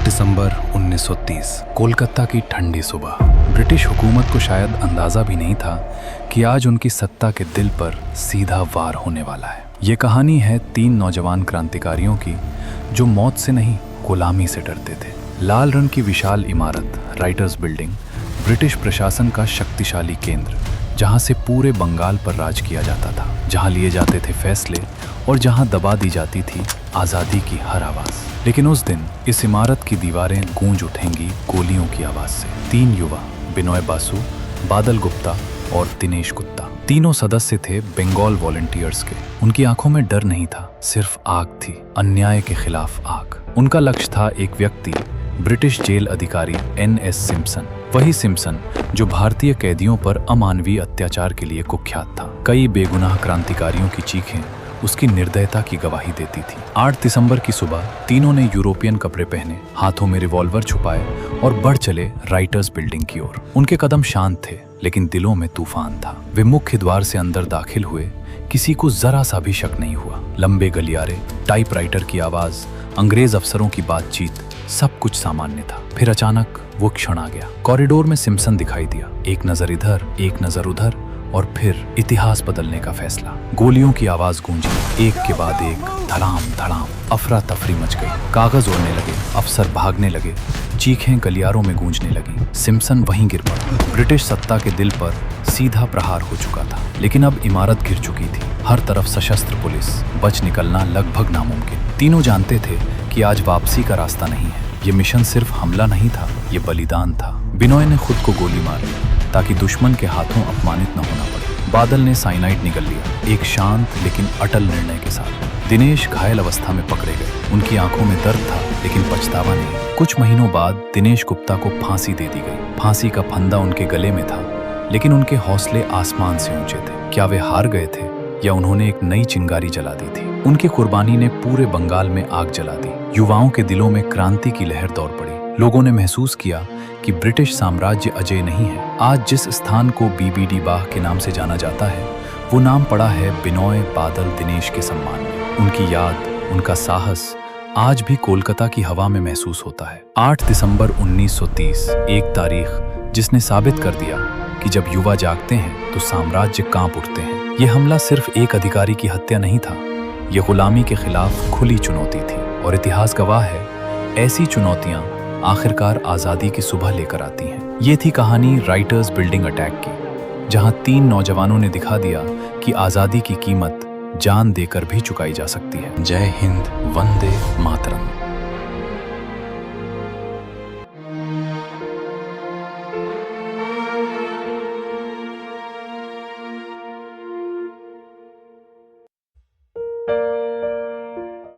8 दिसंबर 1930 कोलकाता की ठंडी सुबह। ब्रिटिश हुकूमत को शायद अंदाज़ा भी नहीं था कि आज उनकी सत्ता के दिल पर सीधा वार होने वाला है। ये कहानी है 3 नौजवान क्रांतिकारियों की जो मौत से नहीं गुलामी से डरते थे। लाल रंग की विशाल इमारत राइटर्स बिल्डिंग ब्रिटिश प्रशासन का शक्तिशाली केंद्र, जहां से पूरे बंगाल पर राज किया जाता था, जहां लिए जाते थे फैसले और जहां दबा दी जाती थी आज़ादी की हर आवाज़। लेकिन उस दिन इस इमारत की दीवारें गूंज उठेंगी गोलियों की आवाज़ से। 3 युवा, बिनोय बासु, बादल गुप्ता और दिनेश गुप्ता, तीनों सदस्य थे बंगाल वॉलंटियर्स के। उनकी आंखों में डर नहीं था, सिर्फ आग थी, अन्याय के खिलाफ आग। उनका लक्ष्य था एक व्यक्ति, ब्रिटिश जेल अधिकारी NS सिम्पसन। वही सिम्पसन जो भारतीय कैदियों पर अमानवीय अत्याचार के लिए कुख्यात था। कई बेगुनाह क्रांतिकारियों की चीखें उसकी निर्दयता की गवाही देती थी। 8 दिसंबर की सुबह तीनों ने यूरोपियन कपड़े पहने, हाथों में रिवॉल्वर छुपाए और बढ़ चले राइटर्स बिल्डिंग की ओर। उनके कदम शांत थे, लेकिन दिलों में तूफान था। वे मुख्य द्वार से अंदर दाखिल हुए, किसी को जरा सा भी शक नहीं हुआ। लंबे गलियारे, टाइपराइटर की आवाज, अंग्रेज अफसरों की बातचीत, सब कुछ सामान्य था। फिर अचानक वो क्षण आ गया। कॉरिडोर में सिम्पसन दिखाई दिया, एक नजर इधर, एक नजर उधर, और फिर इतिहास बदलने का फैसला। गोलियों की आवाज गूंजी, एक के बाद एक, धड़ाम धड़ाम। अफरा तफरी मच गई, कागज उड़ने लगे, अफसर भागने लगे, चीखें गलियारों में गूंजने लगी। सिम्पसन वहीं गिर पड़ा। ब्रिटिश सत्ता के दिल पर सीधा प्रहार हो चुका था। लेकिन अब इमारत गिर चुकी थी, हर तरफ सशस्त्र पुलिस, बच निकलना लगभग नामुमकिन। तीनों जानते थे कि आज वापसी का रास्ता नहीं है। ये मिशन सिर्फ हमला नहीं था, ये बलिदान था। बिनोय ने खुद को गोली मारी ताकि दुश्मन के हाथों अपमानित न होना पड़े। बादल ने साइनाइड निगल लिया, एक शांत लेकिन अटल निर्णय के साथ। दिनेश घायल अवस्था में पकड़े गए, उनकी आंखों में दर्द था लेकिन पछतावा नहीं। कुछ महीनों बाद दिनेश गुप्ता को फांसी दे दी गई। फांसी का फंदा उनके गले में था, लेकिन उनके हौसले आसमान से ऊंचे थे। क्या वे हार गए थे या उन्होंने एक नई चिंगारी जला दी थी? उनकी कुर्बानी ने पूरे बंगाल में आग जला दी। युवाओं के दिलों में क्रांति की लहर दौड़ पड़ी। लोगों ने महसूस किया कि ब्रिटिश साम्राज्य अजय नहीं है। आज जिस स्थान को BBD बाग के नाम से जाना जाता है, वो नाम पड़ा है बिनोय, बादल, दिनेश के सम्मान में। उनकी याद, उनका साहस आज भी कोलकाता की हवा में महसूस होता है। 8 दिसंबर 1930, एक तारीख जिसने साबित कर दिया कि जब युवा जागते हैं तो साम्राज्य कांप उठते हैं। ये हमला सिर्फ एक अधिकारी की हत्या नहीं था, ये गुलामी के खिलाफ खुली चुनौती थी। और इतिहास गवाह है, ऐसी चुनौतियां आखिरकार आज़ादी की सुबह लेकर आती हैं। ये थी कहानी राइटर्स बिल्डिंग अटैक की, जहां 3 नौजवानों ने दिखा दिया कि आज़ादी की कीमत जान देकर भी चुकाई जा सकती है। जय हिंद, वंदे मातरम।